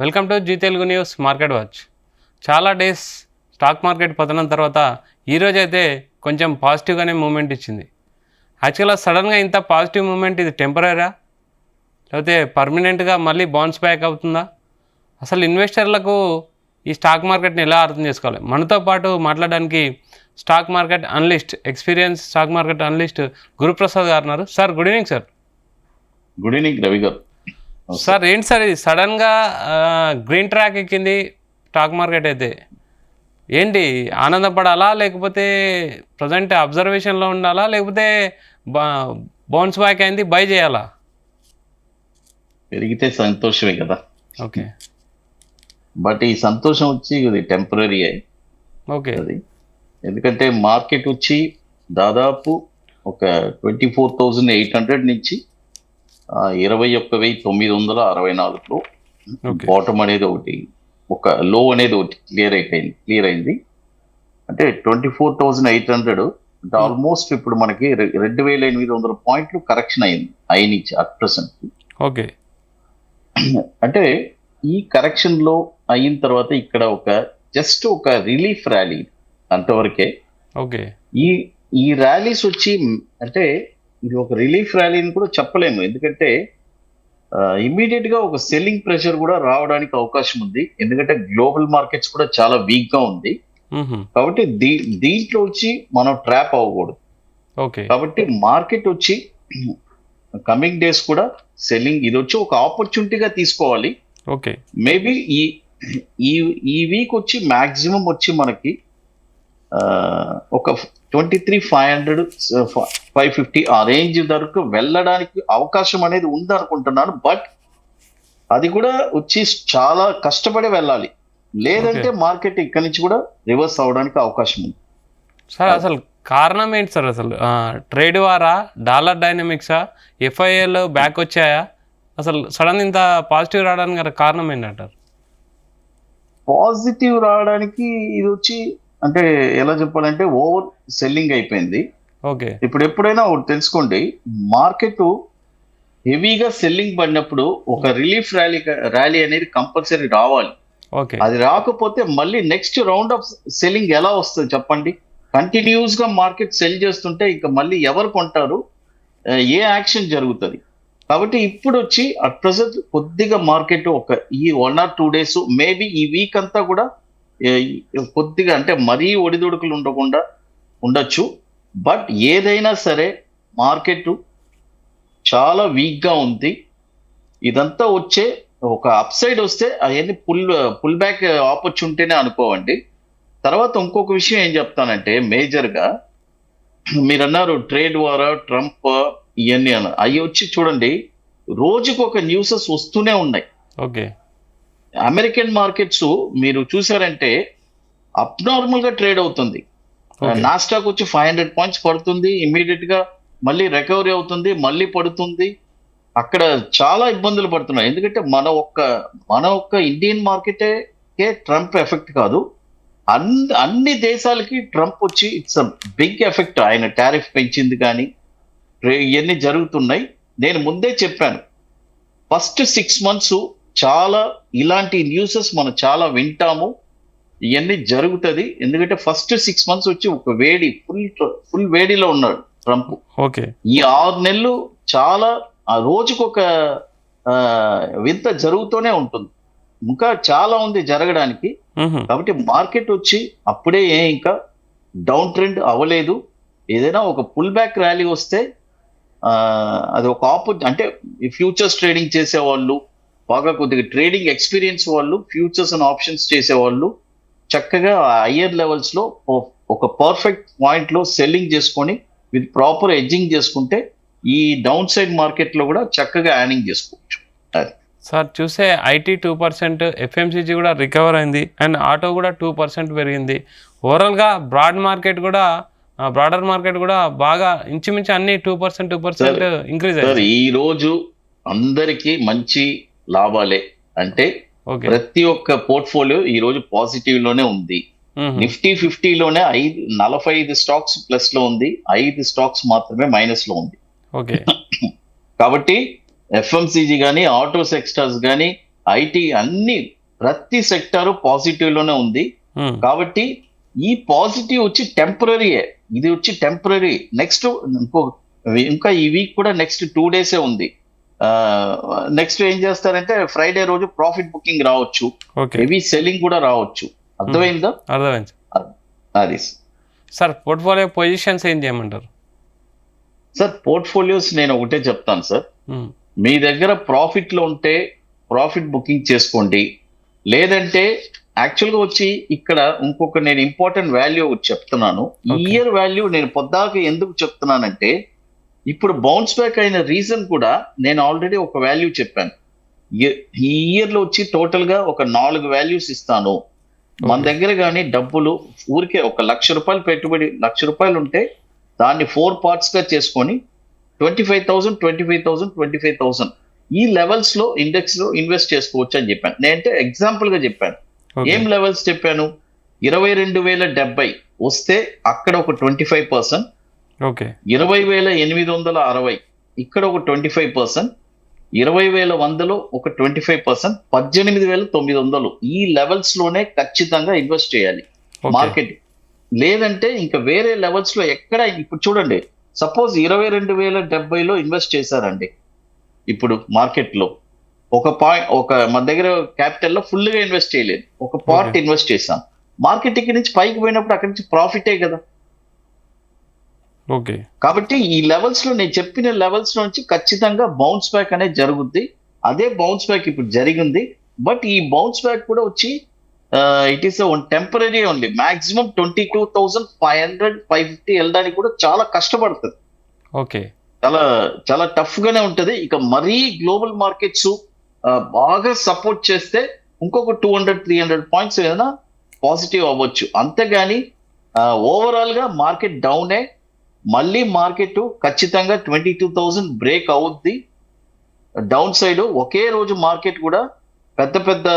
Welcome to Zee Telugu news market watch. చాలా days stock market పతనం తర్వాత ఈరోజు అయితే కొంచెం పాజిటివ్గానే మూమెంట్ ఇచ్చింది. యాక్చువల్గా సడన్గా ఇంత పాజిటివ్ మూమెంట్ ఇది టెంపరీరా లేకపోతే పర్మనెంట్గా మళ్ళీ బౌన్స్ బ్యాక్ అవుతుందా? అసలు ఇన్వెస్టర్లకు ఈ స్టాక్ మార్కెట్ని ఎలా అర్థం చేసుకోవాలి? మనతో పాటు మాట్లాడడానికి stock market analyst, experience stock market analyst Guruprasad గారు ఉన్నారు. Sir good evening. Sir good evening Ravi గారు. సార్ ఏంటి సార్ ఇది సడన్గా గ్రీన్ ట్రాక్ ఎక్కింది స్టాక్ మార్కెట్ అయితే? ఏంటి ఆనందపడాలా, లేకపోతే ప్రజెంట్ అబ్జర్వేషన్లో ఉండాలా, లేకపోతే బౌన్స్ బ్యాక్ అయింది బై చేయాలా? పెరిగితే సంతోషమే కదా. ఓకే, బట్ ఈ సంతోషం వచ్చి ఇది టెంపరీ. ఓకే, అది ఎందుకంటే మార్కెట్ వచ్చి దాదాపు ఒక 24,800 నుంచి 21,964లో బాటమ్ అనేది ఒకటి, ఒక లో అనేది ఒకటి క్లియర్ అయింది. అంటే 24,800 అంటే ఆల్మోస్ట్ ఇప్పుడు మనకి 2,800 పాయింట్లు కరెక్షన్ అయింది ఐ నుంచి అట్ ప్రెసెంట్. ఓకే, అంటే ఈ కరెక్షన్ లో అయిన తర్వాత ఇక్కడ జస్ట్ ఒక రిలీఫ్ ర్యాలీ అంతవరకే. ఓకే, ఈ ర్యాలీస్ వచ్చి అంటే ఇది ఒక రిలీఫ్ ర్యాలీని కూడా చెప్పలేము, ఎందుకంటే ఇమ్మీడియట్ గా ఒక సెల్లింగ్ ప్రెషర్ కూడా రావడానికి అవకాశం ఉంది. ఎందుకంటే గ్లోబల్ మార్కెట్స్ కూడా చాలా వీక్ గా ఉంది కాబట్టి దీంట్లో వచ్చి మనం ట్రాప్ అవ్వకూడదు. ఓకే, కాబట్టి మార్కెట్ వచ్చి కమింగ్ డేస్ కూడా సెల్లింగ్ ఇది వచ్చి ఒక ఆపర్చునిటీగా తీసుకోవాలి. ఓకే, మేబీ ఈ వీక్ వచ్చి మాక్సిమం వచ్చి మనకి ఒక 23,500 550 ఆ రేంజ్ వరకు వెళ్ళడానికి అవకాశం అనేది ఉంది అనుకుంటున్నాను. బట్ అది కూడా వచ్చి చాలా కష్టపడి వెళ్ళాలి, లేదంటే మార్కెట్ ఇక్కడి నుంచి కూడా రివర్స్ అవడానికి అవకాశం ఉంది. సార్ అసలు కారణం ఏంటి సార్? అసలు ట్రేడ్ వారా, డాలర్ డైనమిక్సా, ఎఫ్ఐఏలు బ్యాక్ వచ్చాయా? అసలు సడన్ ఇంత పాజిటివ్ రావడానికి కారణం ఏంటంటారు? పాజిటివ్ రావడానికి ఇది వచ్చి అంటే ఎలా చెప్పాలంటే ఓవర్ సెల్లింగ్ అయిపోయింది. ఓకే, ఇప్పుడు ఎప్పుడైనా ఒకటి తెలుసుకోండి, మార్కెట్ హెవీగా సెల్లింగ్ పడినప్పుడు ఒక రిలీఫ్ ర్యాలీ అనేది కంపల్సరీ రావాలి. ఓకే, అది రాకపోతే మళ్ళీ నెక్స్ట్ రౌండ్ ఆఫ్ సెల్లింగ్ ఎలా వస్తుంది చెప్పండి? కంటిన్యూస్ గా మార్కెట్ సెల్ చేస్తుంటే ఇంకా మళ్ళీ ఎవరు కొంటారు, ఏ యాక్షన్ జరుగుతుంది? కాబట్టి ఇప్పుడు వచ్చి అట్ ప్రెసెంట్ కొద్దిగా మార్కెట్ ఈ 1 or 2 days మేబీ ఈ వీక్ అంతా కూడా కొద్దిగా అంటే మరీ ఒడిదుడుకులు ఉండొచ్చు. బట్ ఏదైనా సరే మార్కెట్ చాలా వీక్ గా ఉంది. ఇదంతా వచ్చే ఒక అప్ సైడ్ వస్తే అవన్నీ పుల్ బ్యాక్ ఆపర్చునిటీనే అనుకోవండి. తర్వాత ఇంకొక విషయం ఏం చెప్తానంటే, మేజర్ గా మీరు అన్నారు ట్రేడ్ వార్, ట్రంప్ ఇవన్నీ అవి వచ్చి చూడండి, రోజుకు ఒక న్యూసెస్ వస్తూనే ఉన్నాయి. ఓకే, అమెరికన్ మార్కెట్స్ మీరు చూసారంటే అబ్నార్మల్ గా ట్రేడ్ అవుతుంది. నాస్టాక్ వచ్చి 500 పాయింట్స్ పడుతుంది, ఇమ్మీడియట్ గా మళ్ళీ రికవరీ అవుతుంది, మళ్ళీ పడుతుంది. అక్కడ చాలా ఇబ్బందులు పడుతున్నాయి. ఎందుకంటే మన ఒక్క ఇండియన్ మార్కెటే ట్రంప్ ఎఫెక్ట్ కాదు, అన్ని దేశాలకి ట్రంప్ వచ్చి ఇట్స్ అ బిగ్ ఎఫెక్ట్. ఆయన టారిఫ్ పెంచింది కానీ ఇవన్నీ జరుగుతున్నాయి. నేను ముందే చెప్పాను, ఫస్ట్ 6 months చాలా ఇలాంటి న్యూసెస్ మనం చాలా వింటాము, ఇవన్నీ జరుగుతుంది. ఎందుకంటే ఫస్ట్ 6 months వచ్చి ఒక ఫుల్ వేడిలో ఉన్నాడు ట్రంప్. ఓకే, ఈ 6 నెలలు చాలా రోజుకొక వింత జరుగుతూనే ఉంటుంది, ఇంకా చాలా ఉంది జరగడానికి. కాబట్టి మార్కెట్ వచ్చి అప్పుడే ఇంకా డౌన్ ట్రెండ్ అవ్వలేదు. ఏదైనా ఒక పుల్ బ్యాక్ ర్యాలీ వస్తే అది ఒక అంటే ఫ్యూచర్స్ ట్రేడింగ్ చేసేవాళ్ళు, బాగా కొద్దిగా ట్రేడింగ్ ఎక్స్పీరియన్స్ వాళ్ళు, ఫ్యూచర్స్ అండ్ ఆప్షన్స్ చేసేవాళ్ళు చక్కగా హయ్యర్ లెవెల్స్ లో ఒక పర్ఫెక్ట్ పాయింట్ లో సెల్లింగ్ చేసుకొని విత్ ప్రాపర్ ఎడ్జింగ్ చేసుకుంటే ఈ డౌన్ సైడ్ మార్కెట్ లో కూడా చక్కగా యార్నింగ్ చేసుకోవచ్చు. సార్ చూసే ఐటీ 2%, ఎఫ్ఎంసీజీ కూడా రికవర్ అయింది, అండ్ ఆటో కూడా 2% పెరిగింది. ఓవరాల్గా బ్రాడర్ మార్కెట్ కూడా బాగా ఇంచుమించు అన్ని 2% ఇంక్రీజ్ అయ్యింది. ఈ రోజు అందరికీ మంచి లాభాలే. అంటే ప్రతి ఒక్క పోర్ట్ఫోలియో ఈ రోజు పాజిటివ్ లోనే ఉంది. నిఫ్టీ 50లోనే 45 స్టాక్స్ ప్లస్ లో ఉంది, 5 స్టాక్స్ మాత్రమే మైనస్ లో ఉంది. ఓకే, కాబట్టి ఎఫ్ఎంసీజీ కానీ, ఆటో సెక్టర్స్ కానీ, ఐటీ అన్ని ప్రతి సెక్టారు పాజిటివ్ లోనే ఉంది. కాబట్టి ఈ పాజిటివ్ వచ్చి టెంపరీయే, ఇది వచ్చి టెంపరీ. నెక్స్ట్ ఇంకా ఈ వీక్ కూడా నెక్స్ట్ 2 days ఉంది. నెక్స్ట్ ఏం చేస్తారంటే ఫ్రైడే రోజు ప్రాఫిట్ బుకింగ్ రావచ్చు, హెవీ సెల్లింగ్ కూడా రావచ్చు. అర్థమైందా? అర్థమైంది. అది సార్ పోర్ట్ఫోలియో పొజిషన్స్ ఏం చేయమంటారు? సార్ పోర్ట్ఫోలియోస్ నేను ఒకటే చెప్తాను సార్, మీ దగ్గర ప్రాఫిట్ లో ఉంటే ప్రాఫిట్ బుకింగ్ చేసుకోండి. లేదంటే యాక్చువల్గా వచ్చి ఇక్కడ ఇంకొక నేను ఇంపార్టెంట్ వాల్యూ చెప్తున్నాను. ఈ ఇయర్ వాల్యూ నేను పొద్దాక ఎందుకు చెప్తున్నానంటే ఇప్పుడు బౌన్స్ బ్యాక్ అయిన రీజన్ కూడా నేను ఆల్రెడీ ఒక వాల్యూ చెప్పాను. ఈ ఇయర్ లో వచ్చి టోటల్ గా ఒక 4 వాల్యూస్ ఇస్తాను. మన దగ్గర కానీ డబ్బులు ఊరికే ఒక ₹1,00,000 పెట్టుబడి, ₹1,00,000 ఉంటే దాన్ని 4 parts గా చేసుకొని 25,000, 25,000, 25,000 ఈ లెవెల్స్ లో ఇండెక్స్ లో ఇన్వెస్ట్ చేసుకోవచ్చు అని చెప్పాను. నేనంటే ఎగ్జాంపుల్ గా చెప్పాను. ఏం లెవెల్స్ చెప్పాను? 22,070 వస్తే అక్కడ ఒక 25%, 20,860 ఇక్కడ ఒక 25%, 20,100 ఒక 25%, 18,900 ఈ లెవెల్స్ లోనే ఖచ్చితంగా ఇన్వెస్ట్ చేయాలి మార్కెట్. లేదంటే ఇంకా వేరే లెవెల్స్ లో ఎక్కడ, ఇప్పుడు చూడండి సపోజ్ 22,070లో ఇన్వెస్ట్ చేశారండి. ఇప్పుడు మార్కెట్ లో ఒక మన దగ్గర క్యాపిటల్ లో ఫుల్ గా ఇన్వెస్ట్ చేయలేదు, ఒక పార్ట్ ఇన్వెస్ట్ చేశాం. మార్కెట్ ఇక్కడ నుంచి పైకి పోయినప్పుడు అక్కడి నుంచి ప్రాఫిటే కదా. కాబట్టి ఈ లెవెల్స్ లో నేను చెప్పిన లెవెల్స్ నుంచి ఖచ్చితంగా బౌన్స్ బ్యాక్ అనేది జరుగుద్ది. అదే బౌన్స్ బ్యాక్ ఇప్పుడు జరిగింది. బట్ ఈ బౌన్స్ బ్యాక్ కూడా వచ్చి it is temporary only. Maximum 22,500, 550 వెళ్ళడానికి కూడా చాలా కష్టపడుతుంది. చాలా చాలా టఫ్ గానే ఉంటది. ఇక మరీ గ్లోబల్ మార్కెట్స్ బాగా సపోర్ట్ చేస్తే ఇంకొక 200-300 పాయింట్స్ ఏదైనా పాజిటివ్ అవ్వచ్చు. అంతేగాని ఓవరాల్ గా మార్కెట్ డౌనే. మళ్ళీ మార్కెట్ ఖచ్చితంగా 22,000 బ్రేక్ అవుద్ది. డౌన్ సైడ్ ఒకే రోజు మార్కెట్ కూడా పెద్ద పెద్ద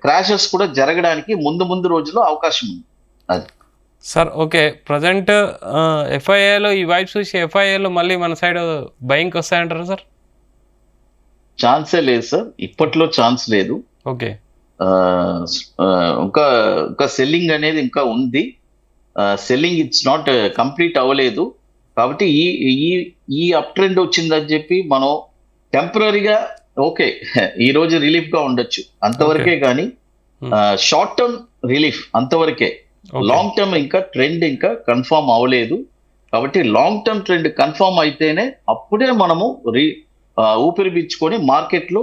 క్రాషెస్ కూడా జరగడానికి ముందు రోజుల్లో అవకాశం ఉంది. అది సార్ ఓకే. ప్రజెంట్ ఎఫ్ఐఏలో ఈ వైబ్స్ చూసి ఎఫ్ఐఏలో మళ్ళీ మన సైడ్ బయింగ్ వస్తాయంటారా సార్? ఛాన్సే లేదు సార్, ఇప్పట్లో ఛాన్స్ లేదు. ఇంకా సెల్లింగ్ అనేది ఇంకా ఉంది. సెల్లింగ్ ఇట్స్ నాట్ కంప్లీట్ అవ్వలేదు. కాబట్టి ఈ అప్ ట్రెండ్ వచ్చిందని చెప్పి మనం టెంపరీగా ఓకే ఈ రోజు రిలీఫ్ గా ఉండొచ్చు అంతవరకే, కానీ షార్ట్ టర్మ్ రిలీఫ్ అంతవరకే. లాంగ్ టర్మ్ ఇంకా ట్రెండ్ ఇంకా కన్ఫర్మ్ అవ్వలేదు. కాబట్టి లాంగ్ టర్మ్ ట్రెండ్ కన్ఫర్మ్ అయితేనే అప్పుడే మనము ఊపిరి పీల్చుకొని మార్కెట్ లో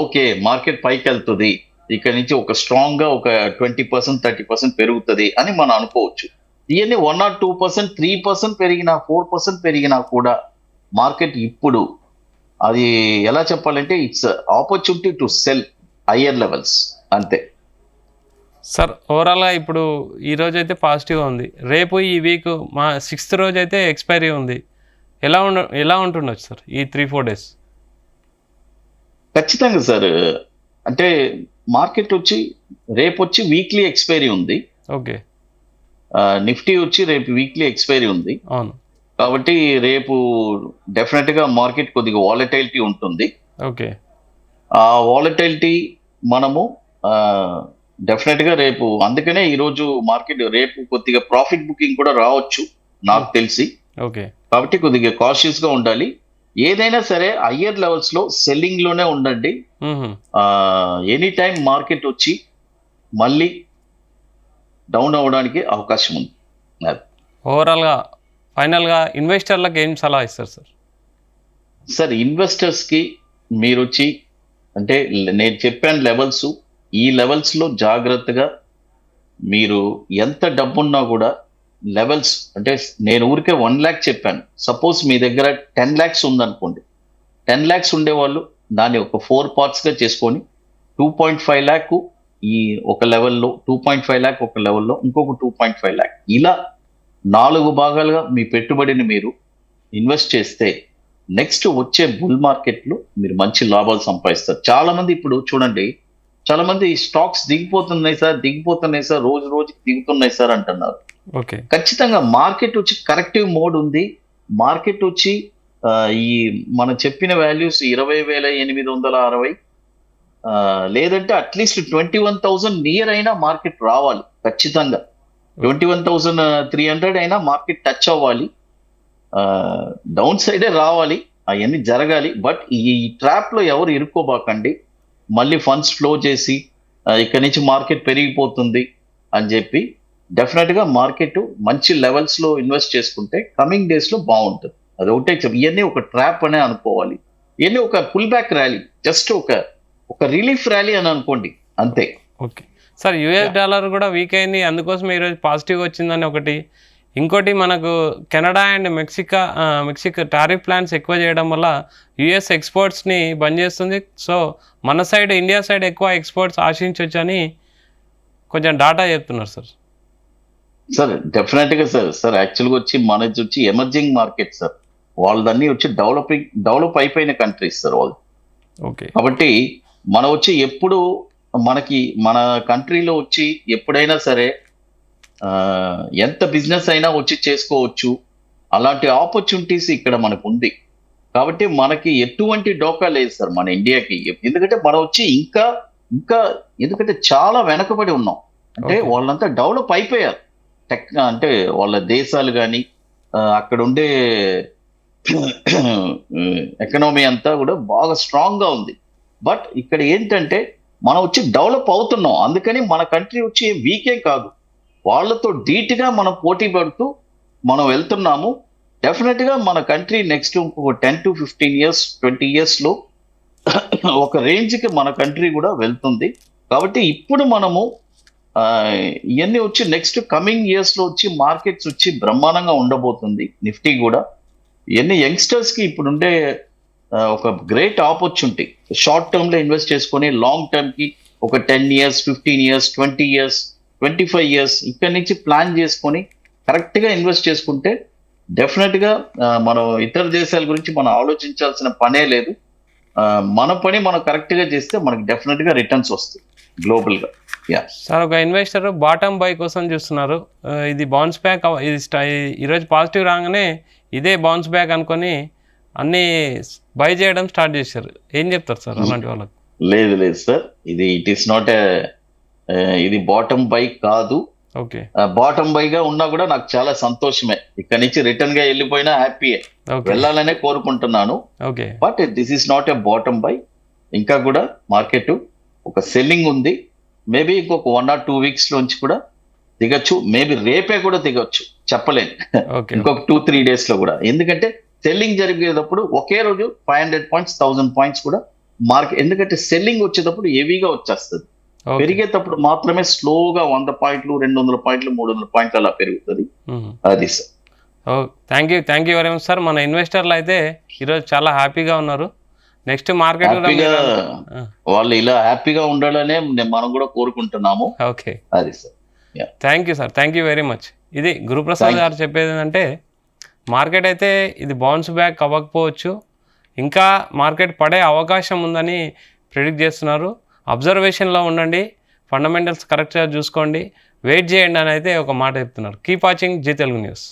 ఓకే మార్కెట్ పైకి వెళ్తుంది, ఇక్కడ నుంచి ఒక స్ట్రాంగ్ గా ఒక 20%, 30% పెరుగుతుంది అని మనం అనుకోవచ్చు. ఇవన్నీ 1 or 2%, 3% పెరిగినా, 4% పెరిగినా కూడా మార్కెట్ ఇప్పుడు అది ఎలా చెప్పాలంటే it's opportunity to cell higher levels అంతే. సార్ ఓవరాల్గా ఇప్పుడు ఈ రోజు అయితే పాజిటివ్ ఉంది. రేపు ఈ వీక్ మా 6th రోజు అయితే ఎక్స్పైరీ ఉంది. ఎలా ఉంటుండొచ్చు సార్ ఈ 3-4 days? ఖచ్చితంగా సార్, అంటే మార్కెట్ వచ్చి రేపు వచ్చి వీక్లీ ఎక్స్పైరీ ఉంది. నిఫ్టీ వచ్చి రేపు వీక్లీ ఎక్స్పైరీ ఉంది. అవును. కాబట్టి రేపు డెఫినెట్ గా మార్కెట్ కొద్దిగా వాలటైలిటీ ఉంటుంది. ఆ వాలటైలిటీ మనము డెఫినెట్ గా రేపు, అందుకనే ఈ రోజు మార్కెట్ రేపు కొద్దిగా ప్రాఫిట్ బుకింగ్ కూడా రావచ్చు నాకు తెలిసి. కాబట్టి కొద్దిగా కాషియస్ గా ఉండాలి. ఏదైనా సరే హయ్యర్ లెవెల్స్ లో సెల్లింగ్ లోనే ఉండండి. ఎనీ టైం మార్కెట్ వచ్చి మళ్ళీ డౌన్ అవ్వడానికి అవకాశం ఉంది. ఓవరాల్ గా ఫైనల్ గా ఇన్వెస్టర్లకు ఏం సలహా ఇస్తారు సార్? సార్ ఇన్వెస్టర్స్ కి మీరు వచ్చి అంటే నేను చెప్పాను లెవెల్స్, ఈ లెవెల్స్ లో జాగ్రత్తగా మీరు ఎంత డబ్బున్నా కూడా లెవెల్స్ అంటే నేను ఊరికే 1 lakh చెప్పాను. సపోజ్ మీ దగ్గర 10 lakhs ఉందనుకోండి, 10 lakhs ఉండేవాళ్ళు దాన్ని ఒక 4 parts గా చేసుకొని 2.5 lakh ఈ ఒక లెవెల్లో, 2.5 lakh ఒక లెవెల్లో, ఇంకొక 2.5 lakh ఇలా 4 భాగాలుగా మీ పెట్టుబడిని మీరు ఇన్వెస్ట్ చేస్తే నెక్స్ట్ వచ్చే బుల్ మార్కెట్ లో మీరు మంచి లాభాలు సంపాదిస్తారు. చాలా మంది ఇప్పుడు చూడండి, చాలా మంది స్టాక్స్ దిగిపోతున్నాయి సార్, రోజుకి దిగుతున్నాయి సార్ అంటున్నారు. ఖచ్చితంగా మార్కెట్ వచ్చి కరెక్టివ్ మోడ్ ఉంది. మార్కెట్ వచ్చి ఈ మనం చెప్పిన వాల్యూస్ 20,860, లేదంటే అట్లీస్ట్ 21,000 నియర్ అయినా మార్కెట్ రావాలి ఖచ్చితంగా. 21,300 అయినా మార్కెట్ టచ్ అవ్వాలి, డౌన్ సైడే రావాలి, అవన్నీ జరగాలి. బట్ ఈ ట్రాప్ లో ఎవరు ఇరుక్కోబాకండి. మళ్ళీ ఫండ్స్ ఫ్లో చేసి ఇక్కడి నుంచి మార్కెట్ పెరిగిపోతుంది అని చెప్పి డెఫినెట్ గా మార్కెట్ మంచి లెవెల్స్ లో ఇన్వెస్ట్ చేసుకుంటే కమింగ్ డేస్ లో బాగుంటుంది. అది ఒకటే ఇవన్నీ ఒక ట్రాప్ అనే అనుకోవాలి. ఇవన్నీ ఒక పుల్ బ్యాక్ ర్యాలీ, జస్ట్ ఒక రిలీఫ్ ర్యాలీ అని అనుకోండి అంతే. ఓకే సార్, యుఎస్ డాలర్ కూడా వీక్ అయింది, అందుకోసం ఈరోజు పాజిటివ్ వచ్చిందని ఒకటి. ఇంకోటి మనకు Canada and Mexico tariff plans ఎక్కువ చేయడం వల్ల యుఎస్ ఎక్స్పోర్ట్స్ని బంద్ చేస్తుంది. సో మన సైడ్ ఇండియా సైడ్ ఎక్కువ ఎక్స్పోర్ట్స్ ఆశించవచ్చు అని కొంచెం డాటా చెప్తున్నారు సార్. సార్ డెఫినెట్ గా సార్ యాక్చువల్గా వచ్చి మనది వచ్చి ఎమర్జింగ్ మార్కెట్ సార్, వాళ్ళదన్నీ వచ్చి డెవలప్ అయిపోయిన కంట్రీస్ సార్ వాళ్ళు. ఓకే, కాబట్టి మనం వచ్చి ఎప్పుడు మన కంట్రీలో వచ్చి ఎప్పుడైనా సరే ఎంత బిజినెస్ అయినా వచ్చి చేసుకోవచ్చు, అలాంటి ఆపర్చునిటీస్ ఇక్కడ మనకు ఉంది. కాబట్టి మనకి ఎటువంటి డోకా లేదు సార్ మన ఇండియాకి. ఎందుకంటే మనం వచ్చి ఇంకా ఎందుకంటే చాలా వెనకబడి ఉన్నాం. అంటే వాళ్ళంతా డెవలప్ అయిపోయారు, అంటే వాళ్ళ దేశాలు కానీ అక్కడ ఉండే ఎకనామీ అంతా కూడా బాగా స్ట్రాంగ్ గా ఉంది. బట్ ఇక్కడ ఏంటంటే మనం వచ్చి డెవలప్ అవుతున్నాం, అందుకని మన కంట్రీ వచ్చి వీకే కాదు, వాళ్ళతో ధీటుగా మనం పోటీ పడుతూ మనం వెళ్తున్నాము. డెఫినెట్ గా మన కంట్రీ నెక్స్ట్ ఇంకొక 10 to 15 years 20 years లో ఒక రేంజ్ కి మన కంట్రీ కూడా వెళ్తుంది. కాబట్టి ఇప్పుడు మనము ఇవన్నీ వచ్చి నెక్స్ట్ కమింగ్ ఇయర్స్ లో వచ్చి మార్కెట్స్ వచ్చి బ్రహ్మాండంగా ఉండబోతుంది. నిఫ్టీ కూడా ఇవన్నీ యంగ్స్టర్స్ కి ఇప్పుడు ఉండే ఒక గ్రేట్ ఆపర్చునిటీ. షార్ట్ టర్మ్ లో ఇన్వెస్ట్ చేసుకొని లాంగ్ టర్మ్ కి ఒక 10 years 15 years 20 years 25 years ఇక్కడి నుంచి ప్లాన్ చేసుకొని కరెక్ట్ గా ఇన్వెస్ట్ చేసుకుంటే డెఫినెట్ గా మనం ఇతర దేశాల గురించి మనం ఆలోచించాల్సిన పనే లేదు. మన పని మనం కరెక్ట్ గా చేస్తే మనకి డెఫినెట్ గా రిటర్న్స్ వస్తాయి గ్లోబల్ గా. సార్, ఒక ఇన్వెస్టర్ బాటమ్ బై కోసం చూస్తున్నారు, ఇది బౌన్స్ బ్యాక్, ఈరోజు పాజిటివ్ రాగానే ఇదే బౌన్స్ బ్యాక్ అనుకొని అన్ని బై చేయడం స్టార్ట్ చేశారు. ఏం చెప్తారు సార్ అలాంటి వాళ్ళకి? లేదు సార్, ఇట్ ఈస్ నాట్ ఇది బాటమ్ బై కాదు. ఓకే, బాటమ్ బై గా ఉన్నా కూడా నాకు చాలా సంతోషమే. ఇక్కడ నుంచి రిటర్న్ గా వెళ్ళిపోయినా హ్యాపీయే, వెళ్ళాలనే కోరుకుంటున్నాను. Okay, but this is not a bottom by. ఇంకా కూడా మార్కెట్ ఒక సెల్లింగ్ ఉంది. మేబీ ఇంకొక 1 or 2 weeks లోంచి కూడా దిగచ్చు, మేబీ రేపే కూడా దిగొచ్చు, చెప్పలేను. ఇంకొక 2-3 days లో కూడా, ఎందుకంటే సెల్లింగ్ జరిగేటప్పుడు ఒకే రోజు 500 points 1000 points కూడా మార్కెట్, ఎందుకంటే సెల్లింగ్ వచ్చేటప్పుడు హెవీగా వచ్చేస్తుంది, పెరిగేటప్పుడు మాత్రమే స్లోగా 100 points 200 points 300 points అలా పెరుగుతుంది. అది sir. Thank you very much sir. మన ఇన్వెస్టర్లు అయితే ఈరోజు చాలా హ్యాపీగా ఉన్నారు. నెక్స్ట్ మార్కెట్ వాళ్ళు ఇలా హ్యాపీగా ఉండాలనే మనం కూడా కోరుకుంటున్నాము. ఓకే, అది sir. Thank you sir, thank you very much. ఇది గురుప్రసాద్ గారు చెప్పేది ఏంటంటే మార్కెట్ అయితే ఇది బౌన్స్ బ్యాక్ అవ్వకపోవచ్చు, ఇంకా మార్కెట్ పడే అవకాశం ఉందని ప్రిడిక్ట్ చేస్తున్నారు. అబ్జర్వేషన్లో ఉండండి, ఫండమెంటల్స్ కరెక్ట్గా చూసుకోండి, వెయిట్ చేయండి అని అయితే ఒక మాట చెప్తున్నారు. Keep watching Zee Telugu news.